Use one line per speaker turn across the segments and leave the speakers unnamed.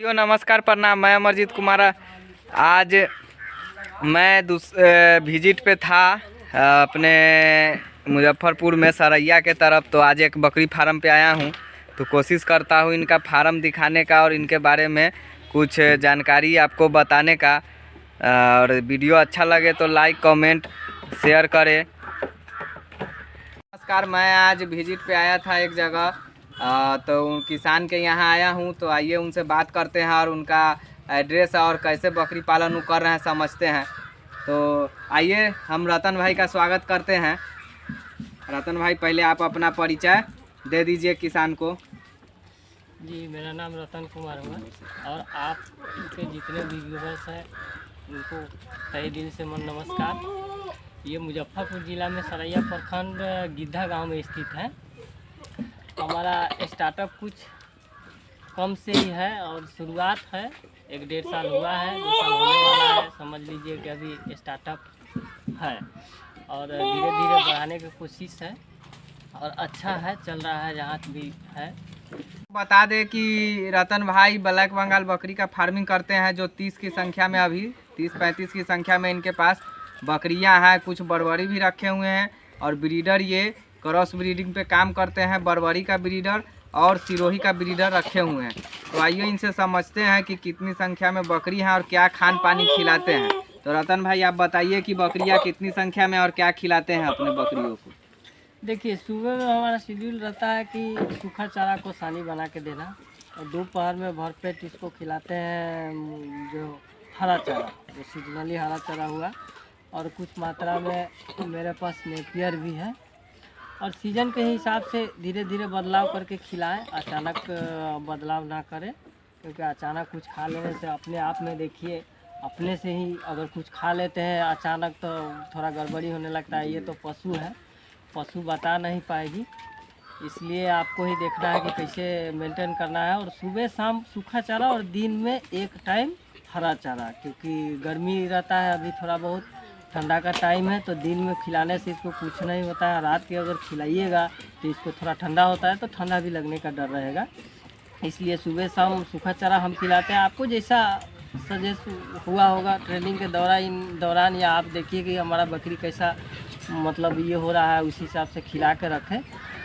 नमस्कार प्रणाम। मैं अमरजीत कुमार। आज मैं विजिट पे था अपने मुजफ्फरपुर में सरैया के तरफ। तो आज एक बकरी फार्म पे आया हूँ, तो कोशिश करता हूँ इनका फार्म दिखाने का और इनके बारे में कुछ जानकारी आपको बताने का। और वीडियो अच्छा लगे तो लाइक कमेंट शेयर करें। नमस्कार, मैं आज विजिट पे आया था एक जगह, तो किसान के यहाँ आया हूँ। तो आइए उनसे बात करते हैं और उनका एड्रेस और कैसे बकरी पालन वो कर रहे हैं समझते हैं। तो आइए हम रतन भाई का स्वागत करते हैं। रतन भाई, पहले आप अपना परिचय दे दीजिए किसान को।
जी, मेरा नाम रतन कुमार हुआ और आप के जितने भी व्यूवर्स हैं उनको तहे दिल से मन नमस्कार। ये मुजफ्फरपुर ज़िला में सरैया प्रखंड गिद्धा गांव में स्थित है। हमारा स्टार्टअप कुछ कम से ही है और शुरुआत है, 1-1.5 साल हुआ है, 2 साल होने वाला है। समझ लीजिए कि अभी स्टार्टअप है और धीरे धीरे बढ़ाने की कोशिश है और अच्छा है, चल रहा है जहाँ भी है।
बता दें कि रतन भाई ब्लैक बंगाल बकरी का फार्मिंग करते हैं, जो 30 की संख्या में, अभी 30-35 की संख्या में इनके पास बकरियां हैं। कुछ बरबरी भी रखे हुए हैं और ब्रीडर ये क्रॉस ब्रीडिंग पे काम करते हैं। बरबरी का ब्रीडर और सिरोही का ब्रीडर रखे हुए हैं। तो आइए इनसे समझते हैं कि कितनी संख्या में बकरी हैं और क्या खान पानी खिलाते हैं। तो रतन भाई, आप बताइए कि बकरियां कितनी संख्या में और क्या खिलाते हैं अपने बकरियों को।
देखिए, सुबह में हमारा शेड्यूल रहता है कि सूखा चारा को सानी बना के देना और दोपहर में भरपेट इसको खिलाते हैं जो हरा चारा, जो सीजनली हरा चारा हुआ, और कुछ मात्रा में मेरे पास नेपियर भी है। और सीज़न के हिसाब से धीरे धीरे बदलाव करके खिलाएं, अचानक बदलाव ना करें, क्योंकि अचानक कुछ खा लेने से अपने आप में देखिए, अपने से ही अगर कुछ खा लेते हैं अचानक तो थोड़ा गड़बड़ी होने लगता है। ये तो पशु है, पशु बता नहीं पाएगी, इसलिए आपको ही देखना है कि कैसे मेंटेन करना है। और सुबह शाम सूखा चारा और दिन में एक टाइम हरा चारा, क्योंकि गर्मी रहता है, अभी थोड़ा बहुत ठंडा का टाइम है, तो दिन में खिलाने से इसको कुछ नहीं होता है। रात के अगर खिलाइएगा तो इसको थोड़ा ठंडा होता है, तो ठंडा भी लगने का डर रहेगा। इसलिए सुबह शाम सूखा चारा हम खिलाते हैं। आपको जैसा सजेस्ट हुआ होगा ट्रेनिंग के दौरान या आप देखिए कि हमारा बकरी कैसा मतलब ये हो रहा है, उसी हिसाब से खिला के रखें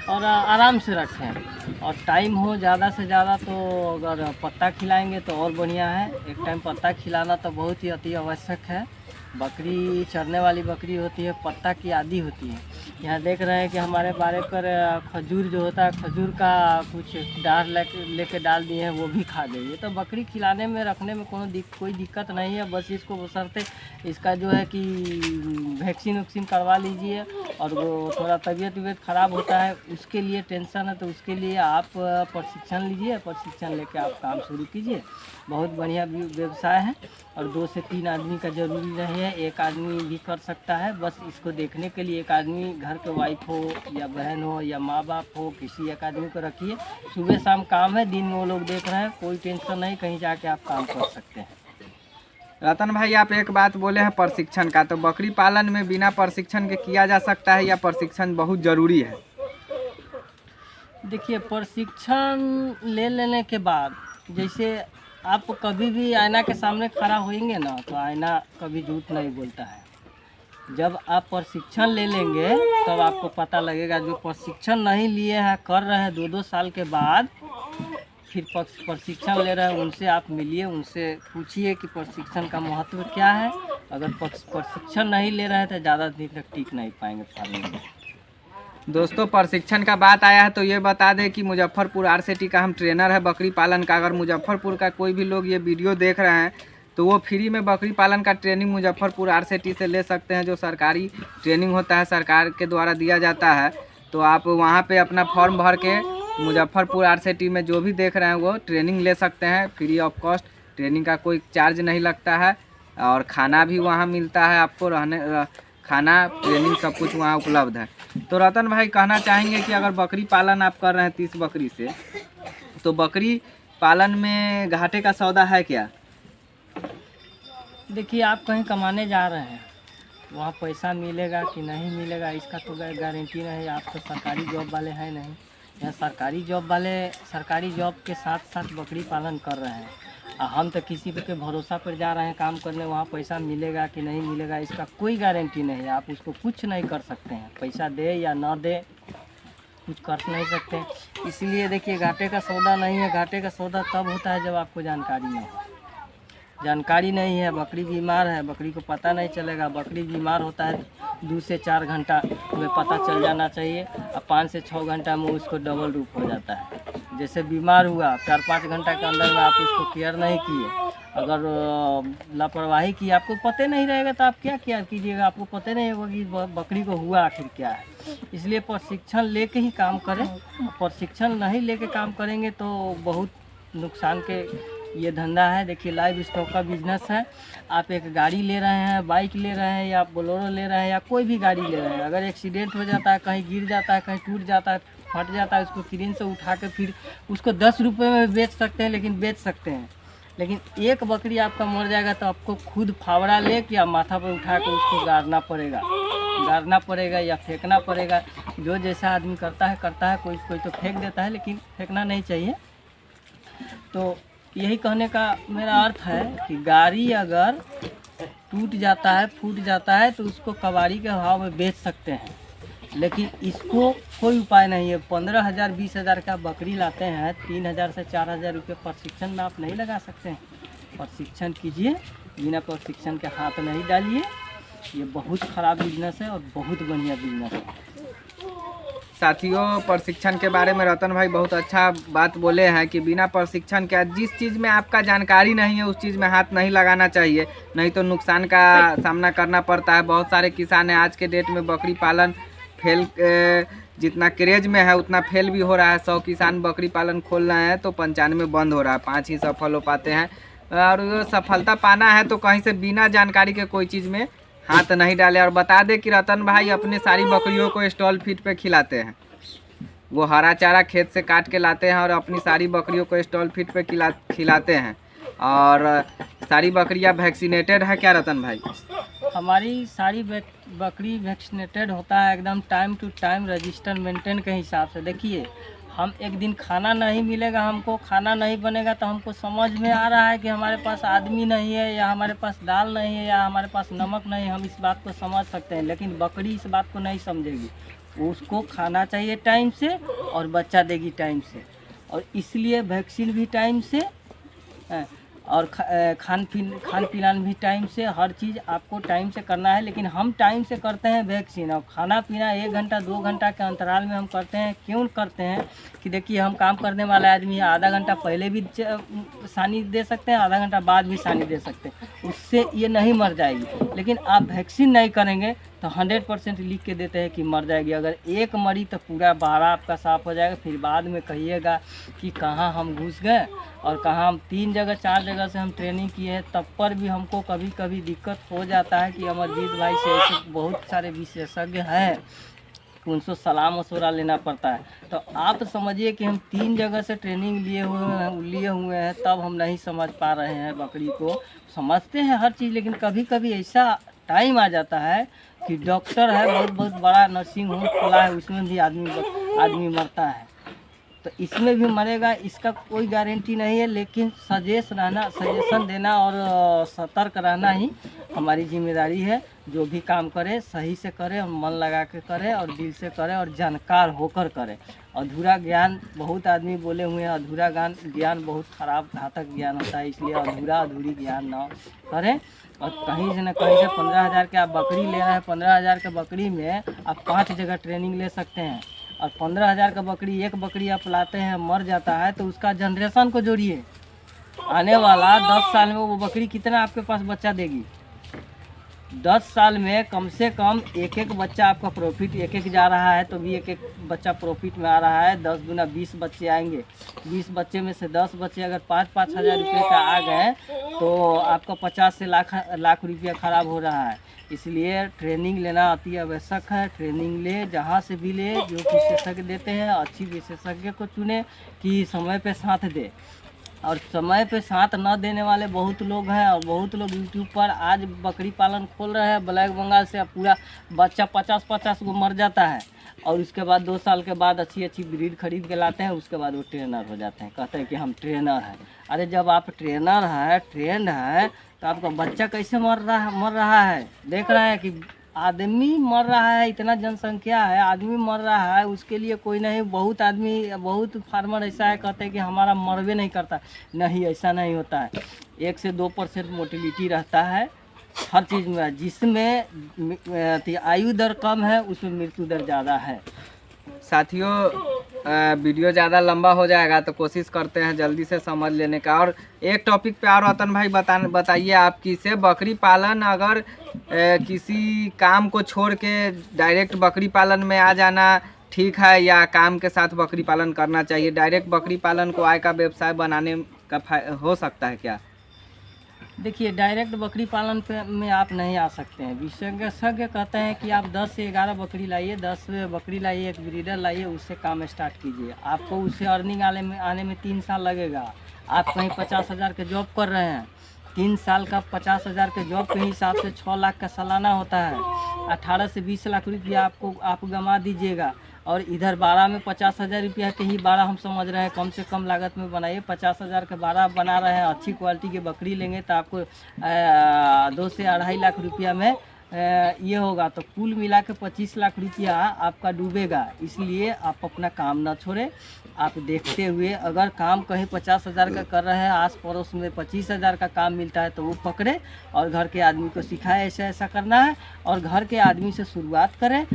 और आराम से रखें। और टाइम हो ज़्यादा से ज़्यादा तो अगर पत्ता खिलाएंगे तो और बढ़िया है। एक टाइम पत्ता खिलाना तो बहुत ही अति आवश्यक है। बकरी चरने वाली बकरी होती है, पत्ता की आदी होती है। यहाँ देख रहे हैं कि हमारे बारे पर खजूर जो होता है, खजूर का कुछ डाल लेके डाल दिए हैं, वो भी खा गई। ये तो बकरी खिलाने में रखने में कोई दिक्कत नहीं है। बस इसको बशर्ते इसका जो है कि वैक्सीन करवा लीजिए। और वो थोड़ा तबीयत ख़राब होता है, उसके लिए टेंशन है, तो उसके लिए आप प्रशिक्षण लीजिए, प्रशिक्षण लेके आप काम शुरू कीजिए। बहुत बढ़िया व्यवसाय है और 2 से 3 आदमी का ज़रूरी नहीं है, एक आदमी भी कर सकता है। बस इसको देखने के लिए एक आदमी, घर के वाइफ हो या बहन हो या माँ बाप हो, किसी एक आदमी को रखिए। सुबह शाम काम है, दिन में वो लोग देख रहे हैं, कोई टेंशन नहीं, कहीं जाके आप काम कर सकते हैं।
रतन भाई, आप एक बात बोले हैं प्रशिक्षण का, तो बकरी पालन में बिना प्रशिक्षण के किया जा सकता है या प्रशिक्षण बहुत ज़रूरी है?
देखिए, प्रशिक्षण ले लेने के बाद, जैसे आप कभी भी आईना के सामने खड़ा होएंगे ना, तो आईना कभी झूठ नहीं बोलता है। जब आप प्रशिक्षण ले लेंगे तब आपको पता लगेगा। जो प्रशिक्षण नहीं लिए हैं, कर रहे हैं 2-2 साल के बाद फिर प्रशिक्षण ले रहे हैं, उनसे आप मिलिए, उनसे पूछिए कि प्रशिक्षण का महत्व क्या है। अगर प्रशिक्षण नहीं ले रहे हैं तो ज़्यादा दिन तक टिक नहीं पाएंगे फार्मिंग में।
दोस्तों, प्रशिक्षण का बात आया है तो ये बता दें कि मुजफ्फरपुर RCT का हम ट्रेनर है बकरी पालन का। अगर मुजफ्फरपुर का कोई भी लोग ये वीडियो देख रहे हैं तो वो फ्री में बकरी पालन का ट्रेनिंग मुजफ्फरपुर RCT से ले सकते हैं। जो सरकारी ट्रेनिंग होता है, सरकार के द्वारा दिया जाता है। तो आप वहाँ पे अपना फॉर्म भर के मुजफ्फरपुर RCT में जो भी देख रहे हैं वो ट्रेनिंग ले सकते हैं, फ्री ऑफ कॉस्ट। ट्रेनिंग का कोई चार्ज नहीं लगता है और खाना भी वहाँ मिलता है आपको, खाना, ट्रेनिंग, सब कुछ वहाँ उपलब्ध है। तो रतन भाई, कहना चाहेंगे कि अगर बकरी पालन आप कर रहे हैं 30 बकरी से, तो बकरी पालन में घाटे का सौदा है क्या?
देखिए, आप कहीं कमाने जा रहे हैं, वहाँ पैसा मिलेगा कि नहीं मिलेगा इसका तो गारंटी नहीं। आप तो सरकारी जॉब वाले हैं नहीं। यहाँ सरकारी जॉब वाले सरकारी जॉब के साथ साथ बकरी पालन कर रहे हैं। हम तो किसी के भरोसा पर जा रहे हैं काम करने, वहाँ पैसा मिलेगा कि नहीं मिलेगा इसका कोई गारंटी नहीं है। आप उसको कुछ नहीं कर सकते हैं, पैसा दे या ना दे कुछ कर नहीं सकते हैं। इसलिए देखिए घाटे का सौदा नहीं है। घाटे का सौदा तब होता है जब आपको जानकारी नहीं है। जानकारी नहीं है, बकरी बीमार है, बकरी को पता नहीं चलेगा। बकरी बीमार होता है 2 से 4 घंटा में पता चल जाना चाहिए, और 5 से 6 घंटा में उसको डबल रूप हो जाता है। जैसे बीमार हुआ 4-5 घंटा के अंदर में आप उसको केयर नहीं किए, अगर लापरवाही की, आपको पता नहीं रहेगा तो आप क्या कीजिएगा, आपको पता नहीं होगा कि बकरी को हुआ आखिर क्या है। इसलिए प्रशिक्षण लेके ही काम करें। प्रशिक्षण नहीं लेके काम करेंगे तो बहुत नुकसान के ये धंधा है। देखिए लाइव स्टॉक का बिजनेस है। आप एक गाड़ी ले रहे हैं, बाइक ले रहे हैं, या बोलेरो ले रहे हैं, या कोई भी गाड़ी ले रहे हैं, अगर एक्सीडेंट हो जाता है, कहीं गिर जाता है, कहीं टूट जाता है, फट जाता है, उसको क्रेन से उठा के फिर उसको 10 रुपये में बेच सकते हैं, लेकिन बेच सकते हैं। लेकिन एक बकरी आपका मर जाएगा तो आपको खुद फावड़ा लेके या माथा पर उठा के उसको गाड़ना पड़ेगा या फेंकना पड़ेगा। जो जैसा आदमी करता है, कोई तो फेंक देता है, लेकिन फेंकना नहीं चाहिए। तो यही कहने का मेरा अर्थ है कि गाड़ी अगर टूट जाता है, फूट जाता है, तो उसको कबाड़ी के भाव में बेच सकते हैं, लेकिन इसको कोई उपाय नहीं है। 15,000 20,000 का बकरी लाते हैं, 3,000 से 4,000 रुपये प्रशिक्षण में आप नहीं लगा सकते हैं। प्रशिक्षण कीजिए, बिना प्रशिक्षण के हाथ नहीं डालिए। ये बहुत ख़राब बिजनेस है और बहुत बढ़िया बिजनेस है।
साथियों, प्रशिक्षण के बारे में रतन भाई बहुत अच्छा बात बोले हैं कि बिना प्रशिक्षण के जिस चीज़ में आपका जानकारी नहीं है उस चीज़ में हाथ नहीं लगाना चाहिए, नहीं तो नुकसान का सामना करना पड़ता है। बहुत सारे किसान हैं आज के डेट में बकरी पालन फेल, जितना क्रेज में है उतना फेल भी हो रहा है। 100 किसान बकरी पालन खोल रहे हैं तो 95 बंद हो रहा है, 5 ही सफल हो पाते हैं। और सफलता पाना है तो कहीं से बिना जानकारी के कोई चीज़ में हाथ नहीं डाले। और बता दें कि रतन भाई अपने सारी बकरियों को स्टॉल फीड पे खिलाते हैं। वो हरा चारा खेत से काट के लाते हैं और अपनी सारी बकरियों को स्टॉल फीड पे खिलाते हैं। और सारी बकरियां वैक्सीनेटेड है क्या रतन भाई?
हमारी सारी बकरी वैक्सीनेटेड होता है, एकदम time to time register maintain के हिसाब से। देखिए हम एक दिन खाना नहीं मिलेगा, हमको खाना नहीं बनेगा, तो हमको समझ में आ रहा है कि हमारे पास आदमी नहीं है, या हमारे पास दाल नहीं है, या हमारे पास नमक नहीं है, हम इस बात को समझ सकते हैं। लेकिन बकरी इस बात को नहीं समझेगी। उसको खाना चाहिए टाइम से और बच्चा देगी टाइम से, और इसलिए वैक्सीन भी टाइम से और खान पीना भी टाइम से, हर चीज़ आपको टाइम से करना है। लेकिन हम टाइम से करते हैं वैक्सीन, और खाना पीना 1 घंटा 2 घंटा के अंतराल में हम करते हैं। क्यों करते हैं कि देखिए हम काम करने वाला आदमी है, आधा घंटा पहले भी सानी दे सकते हैं, आधा घंटा बाद भी सानी दे सकते हैं, उससे ये नहीं मर जाएगी। लेकिन आप वैक्सीन नहीं करेंगे तो 100% लिख के देते हैं कि मर जाएगी। अगर एक मरी तो पूरा बाड़ा आपका साफ़ हो जाएगा। फिर बाद में कहिएगा कि कहाँ हम घुस गए, और कहाँ हम 3 जगह 4 जगह से हम ट्रेनिंग किए हैं, तब पर भी हमको कभी कभी दिक्कत हो जाता है कि अमरजीत भाई से ऐसे बहुत सारे विशेषज्ञ हैं, उनसे सलाह मशवरा लेना पड़ता है। तो आप समझिए कि हम 3 जगह से ट्रेनिंग लिए हुए हैं, तब हम नहीं समझ पा रहे हैं बकरी को। समझते हैं हर चीज़, लेकिन कभी कभी ऐसा टाइम आ जाता है कि डॉक्टर है, बहुत बड़ा नर्सिंग होम खोला है, उसमें भी आदमी मरता है। तो इसमें भी मरेगा, इसका कोई गारंटी नहीं है। लेकिन सजेशन देना और सतर्क रहना ही हमारी जिम्मेदारी है। जो भी काम करे सही से करे, और मन लगा के करे, और दिल से करे, और जानकार होकर करे। अधूरा ज्ञान, बहुत आदमी बोले हुए हैं अधूरा ज्ञान बहुत खराब घातक ज्ञान होता है, इसलिए अधूरी ज्ञान ना करें। और कहीं से न कहीं से 15,000 के आप बकरी ले रहे हैं, 15,000 के बकरी में आप 5 जगह ट्रेनिंग ले सकते हैं। और 15,000 का बकरी, एक बकरी आप लाते हैं मर जाता है, तो उसका जनरेशन को जोड़िए, आने वाला 10 साल में वो बकरी कितना आपके पास बच्चा देगी। 10 साल में कम से कम एक बच्चा आपका प्रॉफिट, एक जा रहा है तो भी एक बच्चा प्रॉफिट में आ रहा है। 10 गुना 20 बच्चे आएंगे, 20 बच्चे में से 10 बच्चे अगर 5-5 हज़ार रुपये का आ गए तो आपका 50 से लाख रुपया खराब हो रहा है। इसलिए ट्रेनिंग लेना अति आवश्यक है। ट्रेनिंग ले, जहाँ से भी ले, जो विशेषज्ञ देते हैं अच्छी विशेषज्ञ को चुने कि समय पे साथ दे। और समय पे साथ न देने वाले बहुत लोग हैं, और बहुत लोग यूट्यूब पर आज बकरी पालन खोल रहे हैं ब्लैक बंगाल से, पूरा बच्चा 50-50 को मर जाता है। और उसके बाद 2 साल के बाद अच्छी अच्छी ब्रीड खरीद के लाते हैं, उसके बाद वो ट्रेनर हो जाते हैं, कहते हैं कि हम ट्रेनर हैं। अरे जब आप ट्रेनर है, ट्रेंड है, तो आपका बच्चा कैसे मर रहा है? देख रहे हैं कि आदमी मर रहा है, इतना जनसंख्या है, आदमी मर रहा है, उसके लिए कोई नहीं। बहुत आदमी, बहुत फार्मर ऐसा है, कहते हैं कि हमारा मरबे नहीं करता। नहीं, ऐसा नहीं होता है। 1 से 2% मोटिलिटी रहता है हर चीज़ में। जिसमें आयु दर कम है उसमें मृत्यु दर ज़्यादा है।
साथियों, वीडियो ज़्यादा लंबा हो जाएगा तो कोशिश करते हैं जल्दी से समझ लेने का। और एक टॉपिक पे और रतन भाई बताइए आप कि से बकरी पालन, अगर किसी काम को छोड़ के डायरेक्ट बकरी पालन में आ जाना ठीक है, या काम के साथ बकरी पालन करना चाहिए? डायरेक्ट बकरी पालन को आय का व्यवसाय बनाने का हो सकता है क्या?
देखिए, डायरेक्ट बकरी पालन में आप नहीं आ सकते हैं। विशेषज्ञ कहते हैं कि आप 10 से 11 बकरी लाइए, 10 बकरी लाइए, एक ब्रीडर लाइए, उससे काम स्टार्ट कीजिए। आपको उससे अर्निंग आने में 3 साल लगेगा। आप कहीं 50,000 के जॉब कर रहे हैं, 3 साल का 50,000 के जॉब के हिसाब से 6 लाख का सालाना होता है। 18 से 20 लाख रुपया आप गंवा दीजिएगा। और इधर 12 में 50,000 रुपया के ही 12 हम समझ रहे हैं, कम से कम लागत में बनाइए। 50,000 के 12 बना रहे हैं, अच्छी क्वालिटी की बकरी लेंगे तो आपको 2 से 2.5 लाख रुपया में ये होगा। तो कुल मिला के 25 लाख रुपया आपका डूबेगा। इसलिए आप अपना काम ना छोड़ें। आप देखते हुए, अगर काम कहीं 50,000 का कर रहे हैं, आस पड़ोस में 25,000 का काम मिलता है तो वो पकड़े और घर के आदमी को सिखाए ऐसा ऐसा करना है। और घर के आदमी से शुरुआत करें।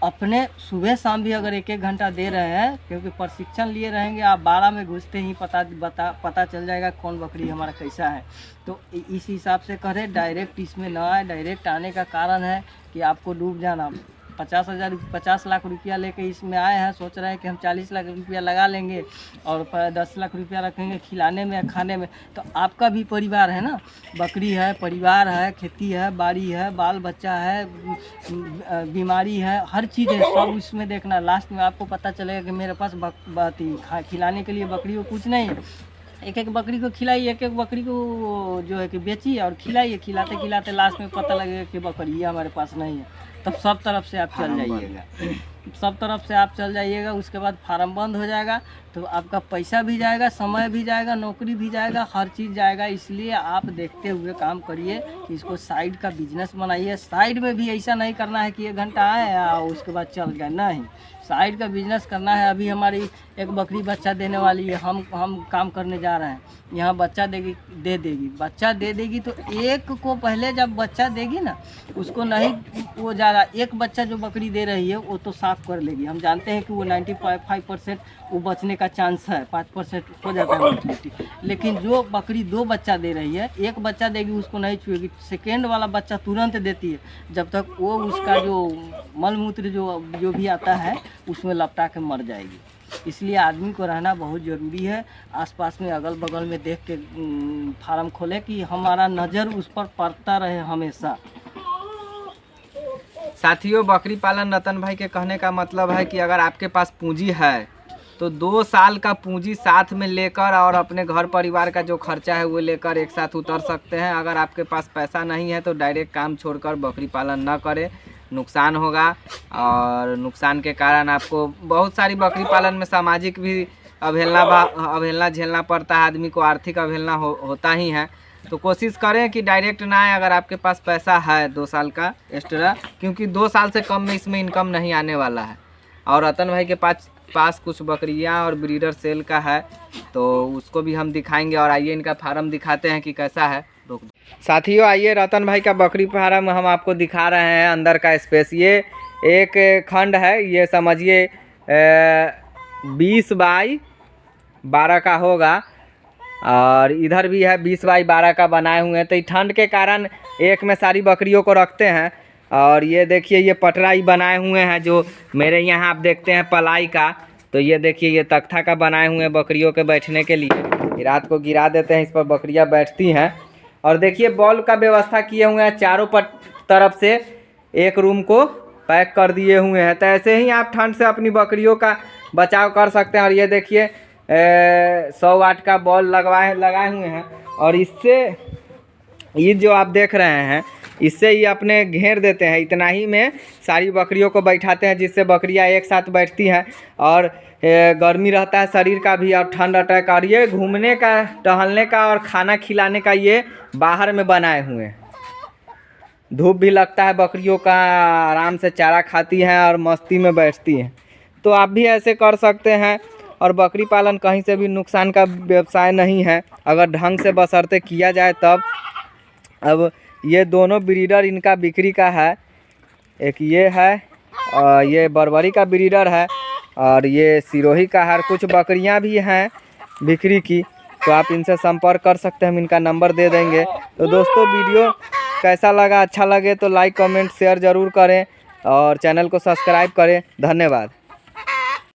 अपने सुबह शाम भी अगर 1-1 घंटा दे रहे हैं, क्योंकि प्रशिक्षण लिए रहेंगे, आप 12 में घुसते ही पता चल जाएगा कौन बकरी हमारा कैसा है। तो इस हिसाब से करें, डायरेक्ट इसमें ना आए। डायरेक्ट आने का कारण है कि आपको डूब जाना। 50 लाख रुपया लेके इसमें आए हैं, सोच रहे हैं कि हम 40 लाख रुपया लगा लेंगे और 10 लाख रुपया रखेंगे खिलाने में, खाने में। तो आपका भी परिवार है ना, बकरी है, परिवार है, खेती है, बाड़ी है, बाल बच्चा है, बीमारी है, हर चीज़ है, सब उसमें देखना। लास्ट में आपको पता चलेगा कि मेरे पास खिलाने के लिए बकरी को कुछ नहीं है। एक बकरी को खिलाइए, एक बकरी को जो है कि बेचिए और खिलाइए। खिलाते खिलाते लास्ट में पता लगेगा कि बकरी हमारे पास नहीं है। तब सब तरफ से आप चल जाइएगा, सब तरफ से आप चल जाइएगा। उसके बाद फार्म बंद हो जाएगा तो आपका पैसा भी जाएगा, समय भी जाएगा, नौकरी भी जाएगा, हर चीज़ जाएगा। इसलिए आप देखते हुए काम करिए कि इसको साइड का बिजनेस बनाइए। साइड में भी ऐसा नहीं करना है कि 1 घंटा आए और उसके बाद चल गए, नहीं। साइड का बिजनेस करना है। अभी हमारी एक बकरी बच्चा देने वाली है, हम काम करने जा रहे हैं। यहाँ बच्चा दे देगी, बच्चा दे देगी तो एक को पहले जब बच्चा देगी ना, उसको नहीं वो ज़्यादा, एक बच्चा जो बकरी दे रही है वो तो साफ कर लेगी। हम जानते हैं कि वो 95% वो बचने का चांस है, 5% हो जाता है मोर्टेलिटी। लेकिन जो बकरी 2 बच्चा दे रही है, एक बच्चा देगी उसको नहीं छुएगी, सेकेंड वाला बच्चा तुरंत देती है, जब तक वो उसका जो मलमूत्र जो भी आता है उसमें लपटा के मर जाएगी। इसलिए आदमी को रहना बहुत ज़रूरी है। आसपास में अगल बगल में देख के फार्म खोले कि हमारा नज़र उस पर पड़ता रहे हमेशा।
साथियों, बकरी पालन रतन भाई के कहने का मतलब है कि अगर आपके पास पूंजी है तो 2 साल का पूंजी साथ में लेकर और अपने घर परिवार का जो खर्चा है वो लेकर एक साथ उतर सकते हैं। अगर आपके पास पैसा नहीं है तो डायरेक्ट काम छोड़कर बकरी पालन न करें, नुकसान होगा। और नुकसान के कारण आपको बहुत सारी बकरी पालन में सामाजिक भी अवहेलना झेलना पड़ता है, आदमी को आर्थिक अवहेलना होता ही है। तो कोशिश करें कि डायरेक्ट ना आए अगर आपके पास पैसा है 2 साल का एक्स्ट्रा, क्योंकि 2 साल से कम में इसमें इनकम नहीं आने वाला है। और रतन भाई के पास कुछ बकरियां और ब्रीडर सेल का है तो उसको भी हम दिखाएंगे। और आइए इनका फार्म दिखाते हैं कि कैसा है। साथियों, आइए रतन भाई का बकरी फार्म हम आपको दिखा रहे हैं। अंदर का स्पेस, ये एक खंड है, ये समझिए 20 बाई 12 का होगा। और इधर भी है 20 बाई 12 का बनाए हुए हैं। तो ठंड के कारण एक में सारी बकरियों को रखते हैं। और ये देखिए, ये पटराई बनाए हुए हैं जो मेरे यहाँ आप देखते हैं पलाई का। तो ये देखिए, ये तख्ता का बनाए हुए हैं बकरियों के बैठने के लिए। रात को गिरा देते हैं, इस पर बकरियाँ बैठती हैं। और देखिए, बॉल का व्यवस्था किए हुए हैं, चारों तरफ से एक रूम को पैक कर दिए हुए हैं। तो ऐसे ही आप ठंड से अपनी बकरियों का बचाव कर सकते हैं। और ये देखिए 100 वाट का बॉल लगाए हुए हैं। और इससे ये जो आप देख रहे हैं इससे ही अपने घेर देते हैं, इतना ही में सारी बकरियों को बैठाते हैं जिससे बकरियां एक साथ बैठती हैं और गर्मी रहता है शरीर का भी और ठंड अटैक। और ये घूमने का, टहलने का और खाना खिलाने का ये बाहर में बनाए हुए हैं। धूप भी लगता है बकरियों का, आराम से चारा खाती हैं और मस्ती में बैठती हैं। तो आप भी ऐसे कर सकते हैं। और बकरी पालन कहीं से भी नुकसान का व्यवसाय नहीं है अगर ढंग से बशर्ते किया जाए तब। अब ये दोनों ब्रीडर इनका बिक्री का है, एक ये है और ये बर्बरी का ब्रीडर है और ये सिरोही का है। कुछ बकरियां भी हैं बिक्री की, तो आप इनसे संपर्क कर सकते हैं, हम इनका नंबर दे देंगे। तो दोस्तों वीडियो कैसा लगा, अच्छा लगे तो लाइक कमेंट शेयर ज़रूर करें और चैनल को सब्सक्राइब करें। धन्यवाद।